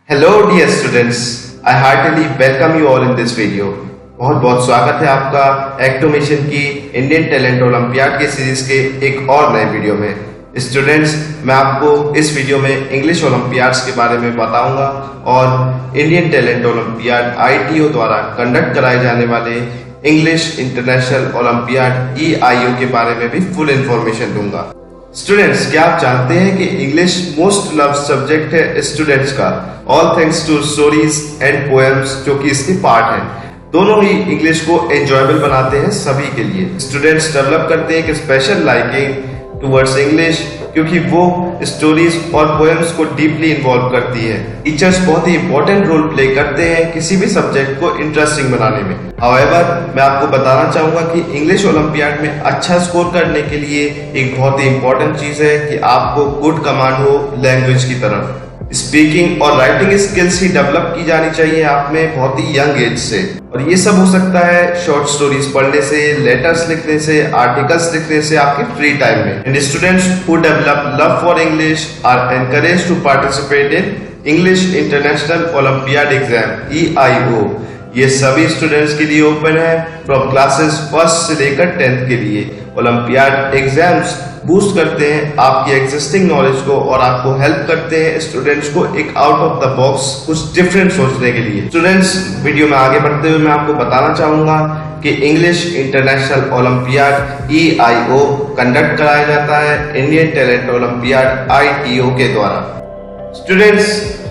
Hello dear students, I heartily welcome you all in this video. बहुत बहुत स्वागत है आपका एक्टोमिशन की इंडियन टैलेंट ओलंपियाड की सीरीज के एक और नए वीडियो में। स्टूडेंट्स, मैं आपको इस वीडियो में इंग्लिश ओलंपियाड्स के बारे में बताऊंगा और इंडियन टैलेंट ओलंपियाड ITO द्वारा कंडक्ट कराए जाने वाले इंग्लिश इंटरनेशनल ओलंपियाड EIO के बारे में भी फुल इंफॉर्मेशन दूंगा। स्टूडेंट्स, क्या आप जानते हैं कि इंग्लिश मोस्ट लव सब्जेक्ट है स्टूडेंट्स का, all thanks to stories and poems जो कि इसके पार्ट हैं। दोनों ही इंग्लिश को एंजॉयबल बनाते हैं सभी के लिए। स्टूडेंट्स डेवलप करते हैं एक स्पेशल लाइकिंग टुवर्ड्स इंग्लिश क्योंकि वो स्टोरीज और पोएम्स को डीपली इन्वॉल्व करती है। टीचर्स बहुत ही इंपॉर्टेंट रोल प्ले करते हैं किसी भी सब्जेक्ट को इंटरेस्टिंग बनाने में। हाउएवर, मैं आपको बताना चाहूंगा कि इंग्लिश ओलंपियाड में अच्छा स्कोर करने के लिए एक बहुत ही इंपॉर्टेंट चीज है कि आपको गुड कमांड हो लैंग्वेज की तरफ। स्पीकिंग और राइटिंग स्किल्स ही डेवलप की जानी चाहिए आप में बहुत ही यंग एज से, और ये सब हो सकता है शॉर्ट स्टोरीज पढ़ने से, लेटर्स लिखने से, आर्टिकल्स लिखने से आपके फ्री टाइम में। And students who develop love for English are encouraged to participate in English international olympiad exam EIO। ये सभी स्टूडेंट्स के लिए ओपन है फ्रॉम क्लासेस 1st से लेकर 10th के लिए। ओलंपियाड एग्जाम्स बूस्ट करते हैं आपकी एग्जिस्टिंग नॉलेज को और आपको हेल्प करते हैं स्टूडेंट्स को एक आउट ऑफ द बॉक्स कुछ डिफरेंट सोचने के लिए। स्टूडेंट्स, वीडियो में आगे बढ़ते हुए मैं आपको बताना चाहूंगा कि English international olympiad EIO conduct कराया जाता है इंडियन टैलेंट ओलंपियाड ITO के द्वारा। स्टूडेंट्स,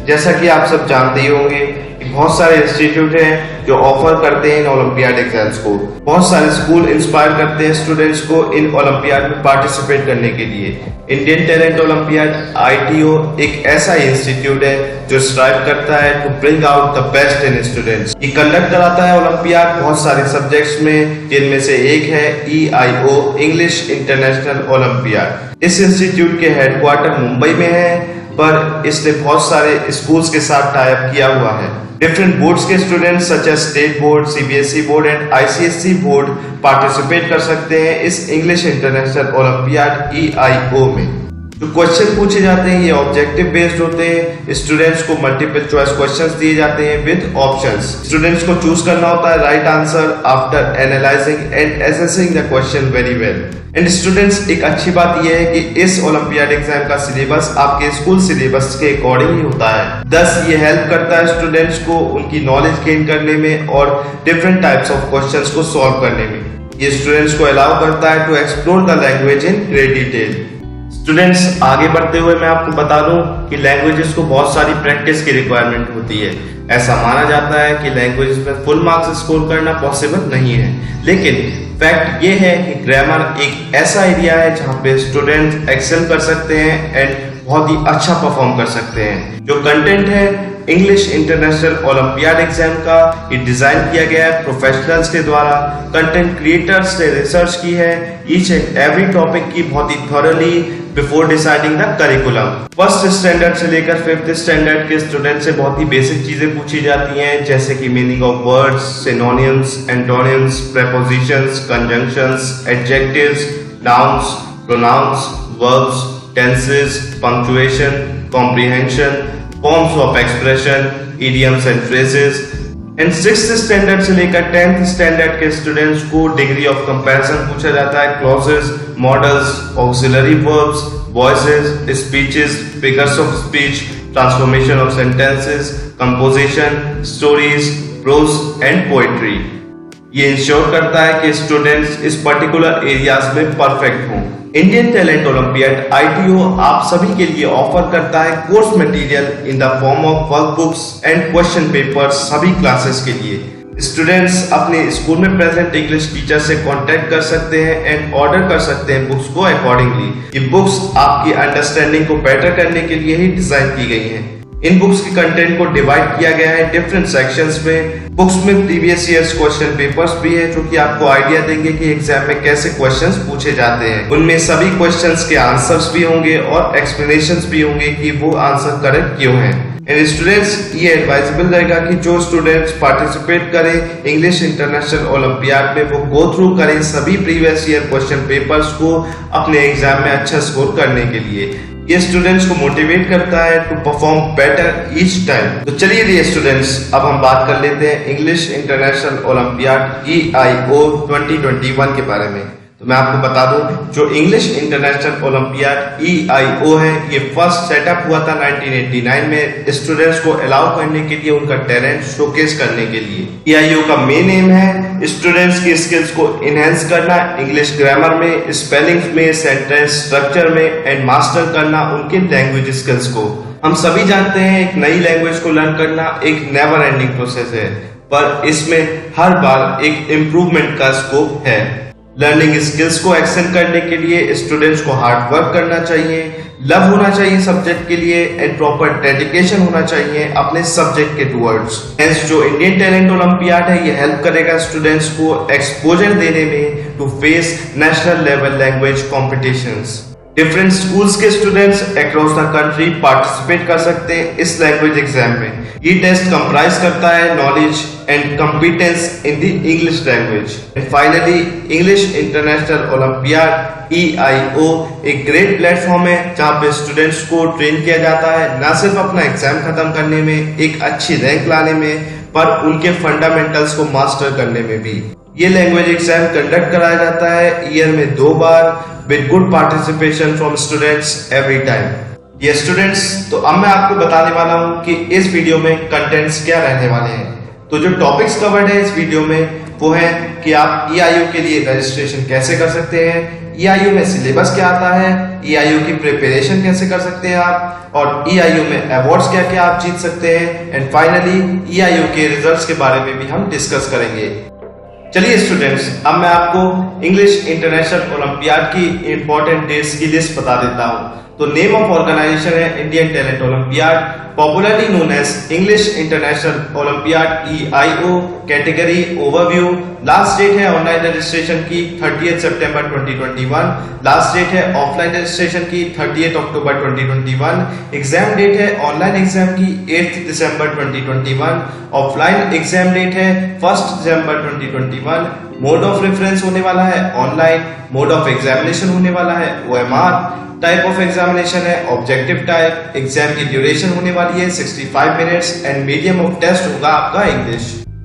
जैसा कि आप सब जानते ही होंगे, बहुत सारे इंस्टीट्यूट हैं जो ऑफर करते हैं इन ओलंपियाड एग्जाम्स को। बहुत सारे स्कूल इंस्पायर करते हैं स्टूडेंट्स को इन ओलंपियाड में पार्टिसिपेट करने के लिए। इंडियन टैलेंट ओलंपियाड ITO एक ऐसा इंस्टीट्यूट है जो स्ट्राइव करता है to bring out the best in students. ये कंडक्ट कराता है ओलंपियाड बहुत सारे सब्जेक्ट्स में, जिनमें से एक है EIO इंग्लिश इंटरनेशनल ओलंपियाड। इस इंस्टीट्यूट के हेडक्वार्टर मुंबई में है, पर इसने बहुत सारे स्कूल्स के साथ टाई अप किया हुआ है। डिफरेंट बोर्ड्स के students such as state board, CBSE board and ICSE board participate कर सकते हैं इस इंग्लिश इंटरनेशनल ओलंपियाड EIO में। जो क्वेश्चन पूछे जाते हैं ये ऑब्जेक्टिव बेस्ड होते हैं। स्टूडेंट्स को मल्टीपल चॉइस क्वेश्चंस दिए जाते हैं विद ऑप्शंस। स्टूडेंट्स को चूज करना होता है right answer after analysing and assessing the question very well. And students, एक अच्छी बात यह है कि इस ओलंपियाड एग्जाम का सिलेबस आपके स्कूल सिलेबस के अकॉर्डिंग ही होता है। थस ये हेल्प करता है स्टूडेंट्स को उनकी नॉलेज गेन करने में और डिफरेंट टाइप्स ऑफ क्वेश्चंस को सॉल्व करने में। ये स्टूडेंट्स को अलाउ करता है to explore the language in great detail. Students, आगे बढ़ते हुए मैं आपको बता दूं कि लैंग्वेजेस को बहुत सारी प्रैक्टिस की रिक्वायरमेंट होती है। ऐसा माना जाता है कि लैंग्वेजेस में फुल मार्क्स स्कोर करना पॉसिबल नहीं है, लेकिन फैक्ट ये है कि ग्रामर एक ऐसा एरिया है जहाँ पे स्टूडेंट्स एक्सेल कर सकते हैं एंड बहुत ही अच्छा परफॉर्म कर सकते हैं। जो कंटेंट है इंग्लिश इंटरनेशनल ओलंपियाड एग्जाम का, ये डिजाइन किया गया है प्रोफेशनल्स के द्वारा। कंटेंट क्रिएटर्स ने रिसर्च की है ईच एंड एवरी टॉपिक की बहुत ही thoroughly before deciding the curriculum. 1st standard से लेकर 5th स्टैंडर्ड के स्टूडेंट से बहुत ही बेसिक चीजें पूछी जाती हैं, जैसे कि meaning of words, synonyms, antonyms, prepositions, conjunctions, adjectives, nouns, pronouns, verbs, tenses, punctuation, comprehension, forms of expression, idioms and phrases. And 6th standard से लेकर 10th स्टैंडर्ड के स्टूडेंट्स को डिग्री ऑफ कंपैरिजन पूछा जाता है, clauses, modals, auxiliary verbs, voices, speeches, figures of speech, transformation of sentences, composition, stories, prose and poetry. ये ensure करता है कि स्टूडेंट्स इस पर्टिकुलर एरियाज में परफेक्ट हों। इंडियन टैलेंट ओलंपियाड ITO आप सभी के लिए ऑफर करता है course material in the form of workbooks and question papers सभी क्लासेस के लिए। स्टूडेंट्स अपने स्कूल में प्रेजेंट इंग्लिश टीचर से कांटेक्ट कर सकते हैं एंड ऑर्डर कर सकते हैं बुक्स को अकॉर्डिंगली। ये बुक्स आपकी अंडरस्टैंडिंग को बेटर करने के लिए ही डिजाइन की गई हैं। इन बुक्स के कंटेंट को डिवाइड किया गया है डिफरेंट सेक्शंस में। बुक्स में प्रीवियस ईयर्स क्वेश्चन पेपर्स भी है जो कि आपको आइडिया देंगे कि एग्जाम में कैसे क्वेश्चंस पूछे जाते हैं। उनमें सभी क्वेश्चंस के आंसर्स भी होंगे और एक्सप्लेनेशंस भी होंगे कि वो आंसर करेक्ट क्यों है। एंड स्टूडेंट्स, ये एडवाइजेबल रहेगा कि जो स्टूडेंट्स पार्टिसिपेट करें इंग्लिश इंटरनेशनल ओलंपियाड में वो गो थ्रू करें सभी प्रीवियस ईयर क्वेश्चन पेपर्स को अपने एग्जाम में अच्छा स्कोर करने के लिए। ये स्टूडेंट्स को मोटिवेट करता है to perform better each time. तो चलिए डियर स्टूडेंट्स, अब हम बात कर लेते हैं इंग्लिश इंटरनेशनल ओलंपियाड EIO 2021 के बारे में। तो मैं आपको बता दूं, जो इंग्लिश इंटरनेशनल ओलंपियाड EIO है, ये फर्स्ट सेटअप हुआ था 1989 में स्टूडेंट्स को अलाउ करने के लिए, उनका टैलेंट शोकेस करने के लिए। EIO का मेन एम है स्टूडेंट्स की स्किल्स को इनहेंस करना, इंग्लिश ग्रामर में, स्पेलिंग में, सेंटेंस स्ट्रक्चर में एंड मास्टर करना उनके लैंग्वेज स्किल्स को। हम सभी जानते हैं एक नई लैंग्वेज को लर्न करना एक नेवर एंडिंग प्रोसेस है, पर इसमें हर बार एक इम्प्रूवमेंट का स्कोप है। लर्निंग स्किल्स को एक्सेल करने के लिए स्टूडेंट्स को हार्ड वर्क करना चाहिए, लव होना चाहिए सब्जेक्ट के लिए एंड प्रॉपर डेडिकेशन होना चाहिए अपने सब्जेक्ट के टुवर्ड्स। हेंस जो इंडियन टैलेंट ओलंपियाड है, ये हेल्प करेगा स्टूडेंट्स को एक्सपोजर देने में to face national level language competitions. Different schools के students across the country participate कर सकते हैं इस लैंग्वेज एग्जाम में। ये टेस्ट कंप्राइज करता है knowledge and competence in the English language. And finally English international olympiad EIO एक ग्रेट प्लेटफॉर्म है जहां पे स्टूडेंट्स को ट्रेन किया जाता है न सिर्फ अपना एग्जाम खत्म करने में, एक अच्छी रैंक लाने में, पर उनके फंडामेंटल्स को मास्टर करने में भी। ये लैंग्वेज एग्जाम कंडक्ट कराया जाता है ईयर में 2 बार with good participation from students every time. ये स्टूडेंट्स, तो अब मैं आपको बताने वाला हूँ कि इस वीडियो में कंटेंट्स क्या रहने वाले हैं। तो जो टॉपिक्स कवर्ड है इस वीडियो में वो है कि आप EIO के लिए रजिस्ट्रेशन कैसे कर सकते हैं, EIO में सिलेबस क्या आता है, EIO की प्रिपरेशन कैसे कर सकते हैं आप, और EIO में अवार्ड्स क्या क्या आप जीत सकते हैं, एंड फाइनली EIO के रिजल्ट्स के बारे में भी हम डिस्कस करेंगे। चलिए स्टूडेंट्स, अब मैं आपको इंग्लिश इंटरनेशनल ओलंपियाड की इंपॉर्टेंट डेट्स की लिस्ट बता देता हूँ। तो नेम ऑफ ऑर्गेनाइजेशन है Indian talent olympiad, popularly known as English international olympiad EIO। Category overview. Last date है ऑनलाइन रजिस्ट्रेशन की 30 सितंबर 2021। लास्ट डेट है ऑफलाइन रजिस्ट्रेशन की 30 अक्टूबर 2021। एग्जाम डेट है ऑनलाइन एग्जाम की 8 दिसंबर 2021। ऑफलाइन एग्जाम डेट है 1 दिसंबर 2021। मोड ऑफ रेफरेंस होने वाला है ऑनलाइन। मोड ऑफ एग्जामिनेशन होने वाला है OMR। टाइप ऑफ एग्जामिनेशन है ऑब्जेक्टिव टाइप। एग्जाम की ड्यूरेशन होने वाली है 65 minutes and medium of test होगा आपका इंग्लिश।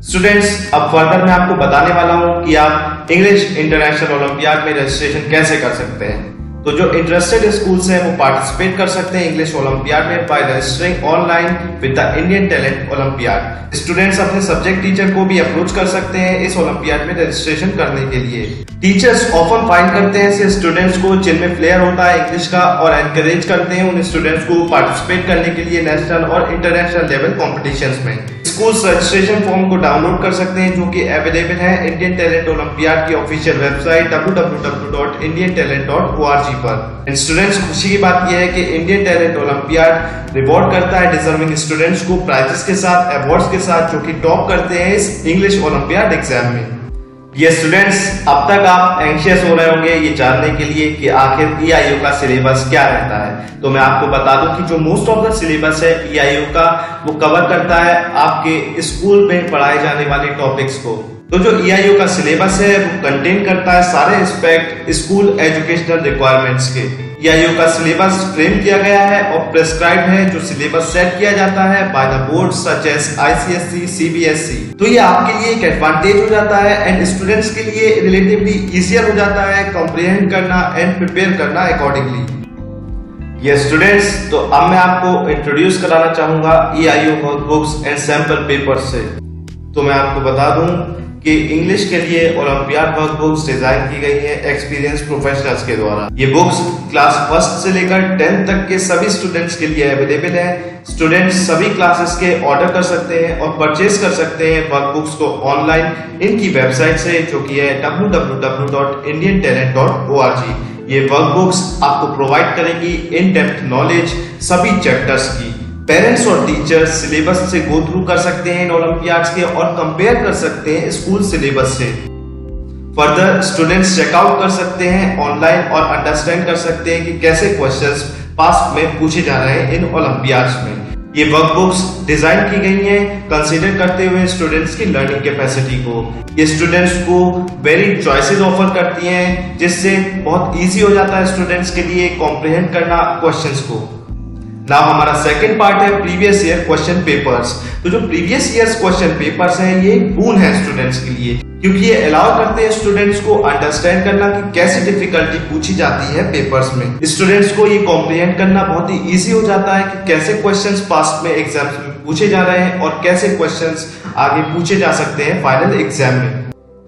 स्टूडेंट्स, अब फर्दर मैं आपको बताने वाला हूँ कि आप इंग्लिश इंटरनेशनल ओलंपियाड में रजिस्ट्रेशन कैसे कर सकते हैं। तो जो इंटरेस्टेड स्कूल्स हैं वो पार्टिसिपेट कर सकते हैं इंग्लिश ओलंपियाड में by registering online with the Indian talent olympiad. Students अपने सब्जेक्ट टीचर को भी अप्रोच कर सकते हैं इस ओलंपियाड में रजिस्ट्रेशन करने के लिए। टीचर्स ऑफन फाइंड करते हैं ऐसे स्टूडेंट्स को जिनमें फ्लेयर होता है इंग्लिश का और एनकरेज करते हैं उन स्टूडेंट्स को पार्टिसिपेट करने के लिए नेशनल और इंटरनेशनल लेवल कॉम्पिटिशन्स में। स्कूल्स रजिस्ट्रेशन फॉर्म को डाउनलोड कर सकते हैं जो कि अवेलेबल है इंडियन टैलेंट ओलंपियाड की ऑफिशियल वेबसाइट www.indiantalent.org पर। स्टूडेंट्स, खुशी की बात यह है कि इंडियन टैलेंट ओलंपियाड रिवॉर्ड करता है डिजर्विंग स्टूडेंट्स को प्राइजेस के साथ, अवार्ड्स के साथ, जो कि टॉप करते हैं इस इंग्लिश ओलंपियाड एग्जाम में। ये स्टूडेंट्स, अब तक आप एंशियस हो रहे होंगे ये जानने के लिए कि आखिर EIO का सिलेबस क्या रहता है। तो मैं आपको बता दूं कि जो मोस्ट ऑफ द सिलेबस है EIO का, वो कवर करता है आपके स्कूल में पढ़ाए जाने वाले टॉपिक्स को। तो जो EIO का सिलेबस है वो कंटेन करता है सारे एस्पेक्ट स्कूल एजुकेशनल रिक्वायरमेंट्स के। EIO का सिलेबस फ्रेम किया गया है और प्रेस्क्राइब है, जो सिलेबस सेट किया जाता है by the board such as ICSE, CBSE। तो ये आपके लिए एक एडवांटेज हो जाता है एंड स्टूडेंट्स के लिए रिलेटिवली इजियर हो जाता है कॉम्प्रिहेंड करना एंड प्रिपेयर करना अकॉर्डिंगली। ये स्टूडेंट्स, तो अब मैं आपको इंट्रोड्यूस कराना चाहूंगा EIO workbooks and sample paper से। तो मैं आपको बता दूं कि इंग्लिश के लिए ओलंपियाड वर्कबुक्स डिजाइन की गई है एक्सपीरियंस प्रोफेशनल्स के द्वारा। ये बुक्स क्लास 1 से लेकर 10th तक के सभी स्टूडेंट्स के लिए अवेलेबल है। स्टूडेंट्स सभी क्लासेस के ऑर्डर कर सकते हैं और परचेज कर सकते हैं वर्कबुक्स को ऑनलाइन इनकी वेबसाइट से, जो कि है www.indiantalent.org। ये वर्कबुक्स आपको प्रोवाइड करेगी इन डेप्थ नॉलेज सभी चैप्टर्स की। पेरेंट्स और टीचर्स सिलेबस से गो थ्रू कर सकते हैं इन ओलंपियाड्स के और कंपेयर कर सकते हैं स्कूल सिलेबस से। फर्दर स्टूडेंट्स चेकआउट कर सकते हैं ऑनलाइन और अंडरस्टैंड कर सकते हैं कि कैसे क्वेश्चंस पास्ट में पूछे जा रहे हैं इन ओलंपियाड्स में। ये वर्कबुक्स डिजाइन की गई हैं कंसीडर करते हुए स्टूडेंट्स की लर्निंग कैपेसिटी को। ये स्टूडेंट्स को वेरी चॉइसेस ऑफर करती हैं, जिससे बहुत इजी हो जाता है स्टूडेंट्स के लिए कॉम्प्रिहेंड करना क्वेश्चंस को। नाउ हमारा सेकंड पार्ट है प्रीवियस ईयर क्वेश्चन पेपर्स। तो जो प्रीवियस ईयर्स क्वेश्चन पेपर्स हैं ये बून है स्टूडेंट्स के लिए, क्योंकि ये अलाउ करते हैं स्टूडेंट्स को अंडरस्टैंड करना कि कैसी डिफिकल्टी पूछी जाती है पेपर्स में। स्टूडेंट्स को ये कॉम्प्रिहेंड करना बहुत ही इजी हो जाता है कि कैसे क्वेश्चंस पास्ट में एग्जाम्स में पूछे जा रहे हैं और कैसे क्वेश्चंस आगे पूछे जा सकते हैं फाइनल एग्जाम में।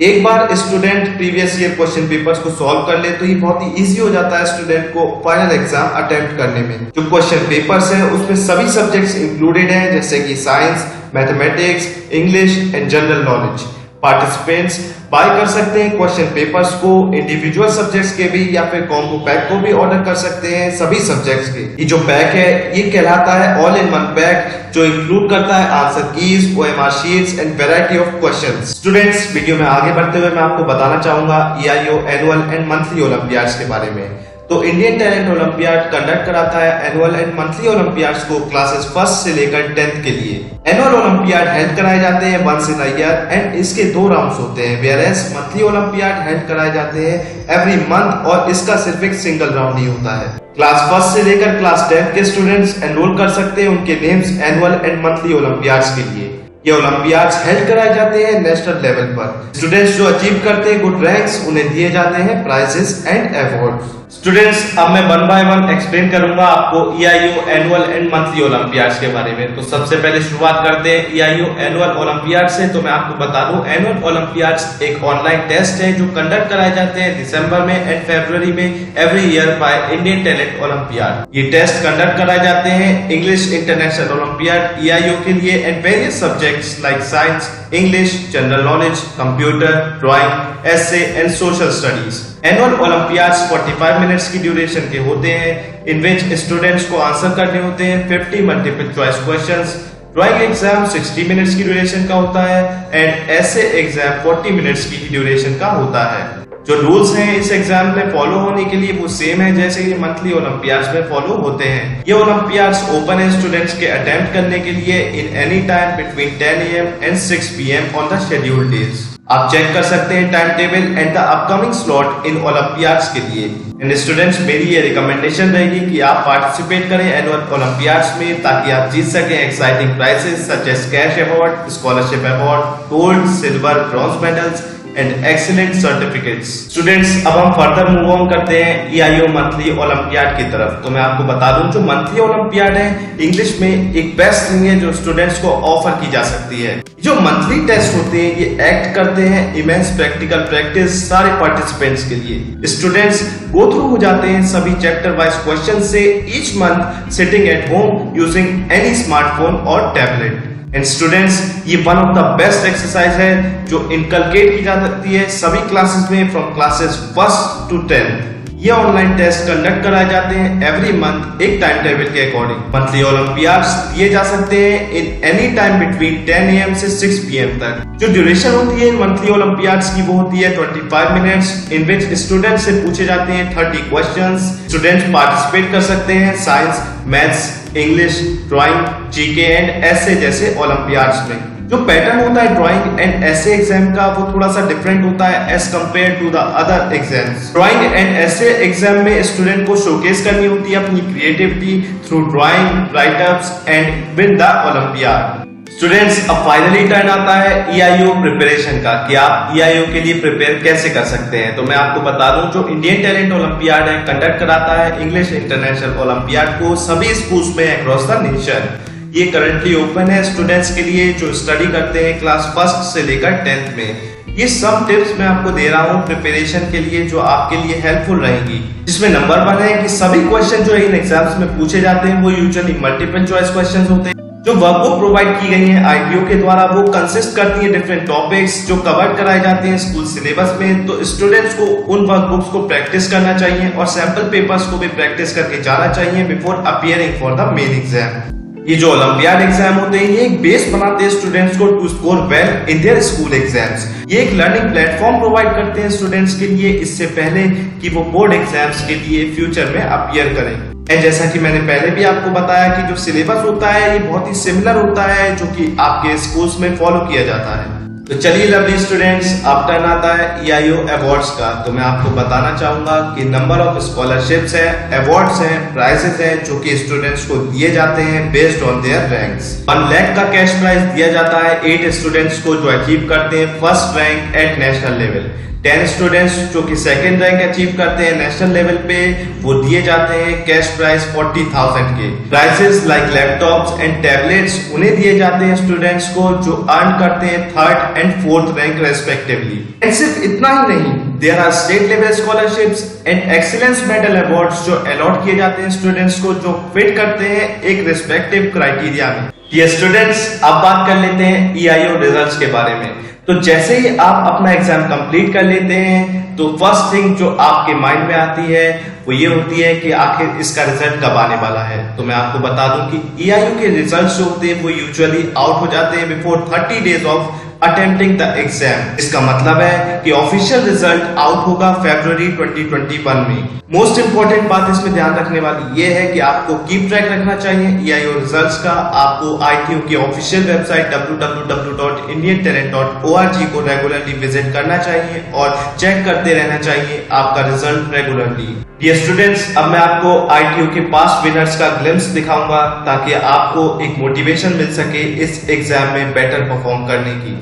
एक बार student previous year question papers को सॉल्व कर ले तो ये बहुत ही इजी हो जाता है स्टूडेंट को फाइनल एग्जाम अटेम्प्ट करने में। जो क्वेश्चन पेपर्स है उसमें सभी सब्जेक्ट्स इंक्लूडेड हैं, जैसे कि science, mathematics, English and general knowledge. Participants buy कर सकते हैं क्वेश्चन पेपर्स को इंडिविजुअल सब्जेक्ट्स के भी या फिर कॉम्बो पैक को भी ऑर्डर कर सकते हैं सभी सब्जेक्ट्स के। ये जो पैक है ये कहलाता है ऑल इन वन पैक, जो इंक्लूड करता है answer keys, OMR sheets and variety of questions. Students, video में आगे बढ़ते हुए मैं आपको बताना चाहूंगा EIO annual and monthly Olympiads के बारे में। तो इंडियन टैलेंट ओलंपियाड कंडक्ट कराता है एनुअल एंड मंथली ओलंपियाड्स को क्लासेस 1st से लेकर 10th के लिए। एनुअल ओलंपियाड हेल्ड कराए जाते हैं once in a year and इसके 2 राउंड्स होते हैं, वेयरएज मंथली ओलंपियाड हेल्ड कराए जाते हैं एवरी मंथ और इसका सिर्फ एक सिंगल राउंड ही होता है। क्लास 1st से लेकर क्लास 10th के स्टूडेंट्स एनरोल कर सकते हैं उनके names annual and monthly Olympiads के लिए। ये ओलंपियाड्स हेल्ड कराए जाते हैं नेशनल लेवल पर। स्टूडेंट्स जो अचीव करते हैं गुड रैंक्स उन्हें दिए जाते हैं प्राइजेस एंड अवार्ड्स। स्टूडेंट्स, अब मैं 1 बाय 1 एक्सप्लेन करूंगा आपको EIO annual and monthly Olympiads के बारे में। तो सबसे पहले शुरुआत करते हैं EIO एनुअल ओलंपियाड से। तो मैं आपको बता दूं एनुअल ओलंपियाड्स एक ऑनलाइन टेस्ट है जो कंडक्ट कराए जाते हैं दिसंबर में एंड फरवरी में every year by Indian talent olympiad. ये टेस्ट कंडक्ट कराए जाते हैं इंग्लिश इंटरनेशनल ओलंपियाड EIO के लिए and various subjects like science, English, general knowledge, computer, drawing, essay and social studies. Annual Olympiads 45 minutes की ड्यूरेशन के होते हैं, इन विच स्टूडेंट्स को आंसर करने होते हैं 50 multiple choice questions. Drawing exam 60 minutes की ड्यूरेशन का होता है एंड एसे एग्जाम 40 मिनट्स की ड्यूरेशन का होता है। जो रूल्स हैं इस एग्जाम में फॉलो होने के लिए वो सेम है जैसे ये मंथली ओलंपियाड्स में फॉलो होते हैं। ये ओलंपियाड्स ओपन है स्टूडेंट्स के अटेम्प्ट करने के लिए in any time between 10 AM and 6 PM on the scheduled days. आप चेक कर सकते हैं time table and the upcoming slot in Olympiads के लिए। एंड स्टूडेंट्स, मेरी ये रिकमेंडेशन रहेगी कि आप पार्टिसिपेट करें एनुअल ओलंपियाड्स में ताकि आप जीत सकें exciting prizes such as cash award, scholarship award, gold, silver, bronze medals and excellent certificates. Students, अब हम फर्दर मूव ऑन करते हैं EIO मंथली ओलंपियाड की तरफ। तो मैं आपको बता दूं जो मंथली ओलंपियाड है इंग्लिश में एक बेस्ट थिंग है जो स्टूडेंट्स को ऑफर की जा सकती है। जो मंथली टेस्ट होते हैं ये एक्ट करते हैं इमेंस प्रैक्टिकल प्रैक्टिस सारे पार्टिसिपेंट्स के लिए। स्टूडेंट्स गो थ्रू हो जाते हैं सभी चैप्टर वाइज क्वेश्चन से each month sitting at home using any smartphone और टैबलेट। एंड स्टूडेंट्स, ये one of the best exercise है जो इनकलकेट की जा सकती है सभी क्लासेस में from classes 1st to 10th। ये ऑनलाइन टेस्ट कंडक्ट कराए जाते हैं एवरी मंथ एक टाइम टेबल के अकॉर्डिंग। मंथली ओलंपियाड्स दिए जा सकते हैं in any time between 10 AM से 6 PM तक। जो ड्यूरेशन होती है इन मंथली ओलंपियाड्स की वो होती है 25 मिनट्स इन विच स्टूडेंट से पूछे जाते हैं 30 क्वेश्चंस। स्टूडेंट्स पार्टिसिपेट कर सकते हैं science, maths, English, drawing, GK and essay जैसे ओलंपियाड्स में। जो पैटर्न होता है ड्राइंग एंड एसे एग्जाम का वो थोड़ा सा डिफरेंट होता है as compare to the other exams. Drawing and essay exam में स्टूडेंट को शोकेस करनी होती है अपनी creativity through drawing, writeups and win the olympiad. Students, अब फाइनली टर्न आता है EIO प्रिपरेशन का कि आप EIO के लिए प्रिपेयर कैसे कर सकते हैं। तो मैं आपको बता दूं जो इंडियन टैलेंट ओलंपियाड है कंडक्ट कराता है इंग्लिश इंटरनेशनल ओलंपियाड को सभी स्कूल्स में अक्रॉस द नेशन। ये करंटली ओपन है स्टूडेंट्स के लिए जो स्टडी करते हैं क्लास 1st से लेकर 10th में। ये सब टिप्स मैं आपको दे रहा हूँ प्रिपरेशन के लिए जो आपके लिए हेल्पफुल रहेंगी, जिसमें नंबर 1 है कि सभी क्वेश्चन जो इन एग्जाम्स में पूछे जाते हैं वो यूजुअली मल्टीपल चॉइस क्वेश्चंस होते हैं। जो वर्कबुक प्रोवाइड की गई है ITO के द्वारा वो कंसिस्ट करती है डिफरेंट टॉपिक्स जो कवर कराए जाते हैं स्कूल सिलेबस में। तो स्टूडेंट्स को उन वर्कबुक्स को प्रैक्टिस करना चाहिए और सैंपल पेपर्स को भी प्रैक्टिस करके जाना चाहिए before appearing for the main exam. ये जो ओलंपियाड एग्जाम होते हैं ये एक बेस बनाते हैं स्टूडेंट्स को to score well in their school exams. ये एक लर्निंग प्लेटफॉर्म प्रोवाइड करते हैं स्टूडेंट्स के लिए इससे पहले कि वो बोर्ड एग्जाम्स के लिए फ्यूचर में अपीयर करें। एंड जैसा कि मैंने पहले भी आपको बताया कि जो सिलेबस होता है ये बहुत ही सिमिलर होता है जो कि आपके स्कूल्स में फॉलो किया जाता है। तो चलिए लवली स्टूडेंट्स, अब टर्न आता है EIO अवार्ड्स का। तो मैं आपको बताना चाहूंगा कि नंबर ऑफ स्कॉलरशिप्स है, अवार्ड्स हैं, प्राइजेस हैं जो कि स्टूडेंट्स को दिए जाते हैं based on their ranks. 1 lakh का कैश प्राइज दिया जाता है 8 स्टूडेंट्स को जो अचीव करते हैं first rank at national level. 10 students जो कि सेकंड रैंक अचीव करते हैं नेशनल लेवल पे वो दिए जाते हैं कैश प्राइज 40,000 के। Prizes like laptops and tablets उन्हें दिए जाते हैं स्टूडेंट्स को जो अर्न करते हैं 3rd and 4th rank respectively. And सिर्फ इतना ही नहीं, there are state level scholarships and excellence medal awards जो अलॉट किए जाते हैं स्टूडेंट्स को जो फिट करते हैं एक रिस्पेक्टिव क्राइटेरिया में। ये स्टूडेंट्स अब बात कर लेते हैं EIO रिजल्ट्स के बारे में। तो जैसे ही आप अपना एग्जाम कंप्लीट कर लेते हैं तो फर्स्ट थिंग जो आपके माइंड में आती है वो ये होती है कि आखिर इसका रिजल्ट कब आने वाला है। तो मैं आपको बता दूं कि EIO के रिजल्ट्स जो होते हैं वो यूजुअली आउट हो जाते हैं before 30 days of attempting the exam. इसका मतलब है कि ऑफिशियल रिजल्ट आउट होगा फरवरी 2021 में। मोस्ट इंपॉर्टेंट बात इसमें ध्यान रखने वाली ये है कि आपको कीप ट्रैक रखना चाहिए EIO रिजल्ट्स का। आपको ITO की ऑफिशियल वेबसाइट www.indiantalent.org को रेगुलरली विजिट करना चाहिए और चेक करते रहना चाहिए आपका रिजल्ट रेगुलरली। ये स्टूडेंट्स, अब मैं आपको ITO के पास्ट विनर्स का ग्लिम्स दिखाऊंगा ताकि आपको एक मोटिवेशन मिल सके इस एग्जाम में बेटर परफॉर्म करने की।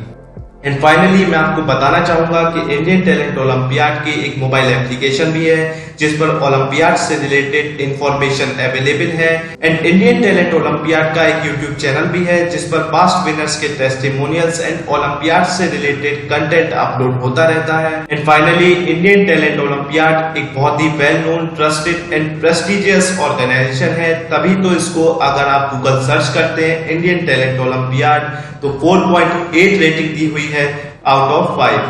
एंड फाइनली मैं आपको बताना चाहूंगा कि इंडियन टैलेंट ओलंपियाड की एक मोबाइल एप्लीकेशन भी है जिस पर ओलंपियाड से रिलेटेड इंफॉर्मेशन अवेलेबल है। एंड इंडियन टैलेंट ओलंपियाड का एक यूट्यूब चैनल भी है जिस पर पास्ट विनर्स के टेस्टिमोनियल्स एंड ओलंपियाड से रिलेटेड कंटेंट अपलोड होता रहता है। And finally Indian talent olympiad एक बहुत ही well known, trusted and prestigious organisation है, तभी तो इसको अगर आप गूगल सर्च करते हैं इंडियन टैलेंट ओलंपियाड तो 4.8 रेटिंग दी हुई है आउट ऑफ 5।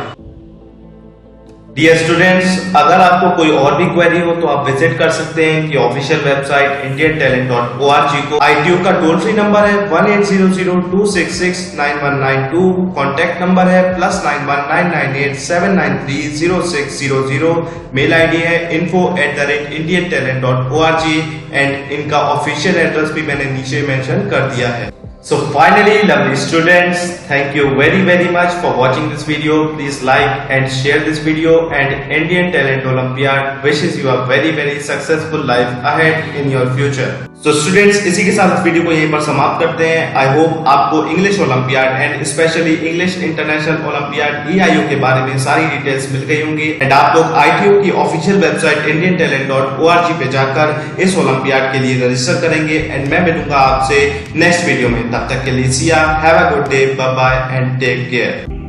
डियर स्टूडेंट्स, अगर आपको कोई और भी क्वेरी हो तो आप विजिट कर सकते हैं कि ऑफिशियल वेबसाइट indiantalent.org को। ITO का टोल फ्री नंबर है 1800-266-9192। कॉन्टैक्ट नंबर है +919987930600। मेल ID है info@indiantalent.org एंड इनका ऑफिशियल एड्रेस भी मैंने नीचे मेंशन कर दिया है। So finally, lovely students, thank you very much for watching this video. Please like and share this video, and Indian Talent Olympiad wishes you a very successful life ahead in your future. So students, इसी के साथ इस video को यहीं पर समाप्त करते हैं। I hope आपको English olympiad and specially English international olympiad EIO के बारे में सारी डिटेल्स मिल गई होंगी। एंड आप लोग ITO की ऑफिशियल वेबसाइट indiantalent.org पे जाकर इस ओलंपियाड के लिए रजिस्टर करेंगे। एंड मैं मिलूंगा आपसे नेक्स्ट वीडियो में, तब तक के लिए see ya, have a good day, bye bye and take care.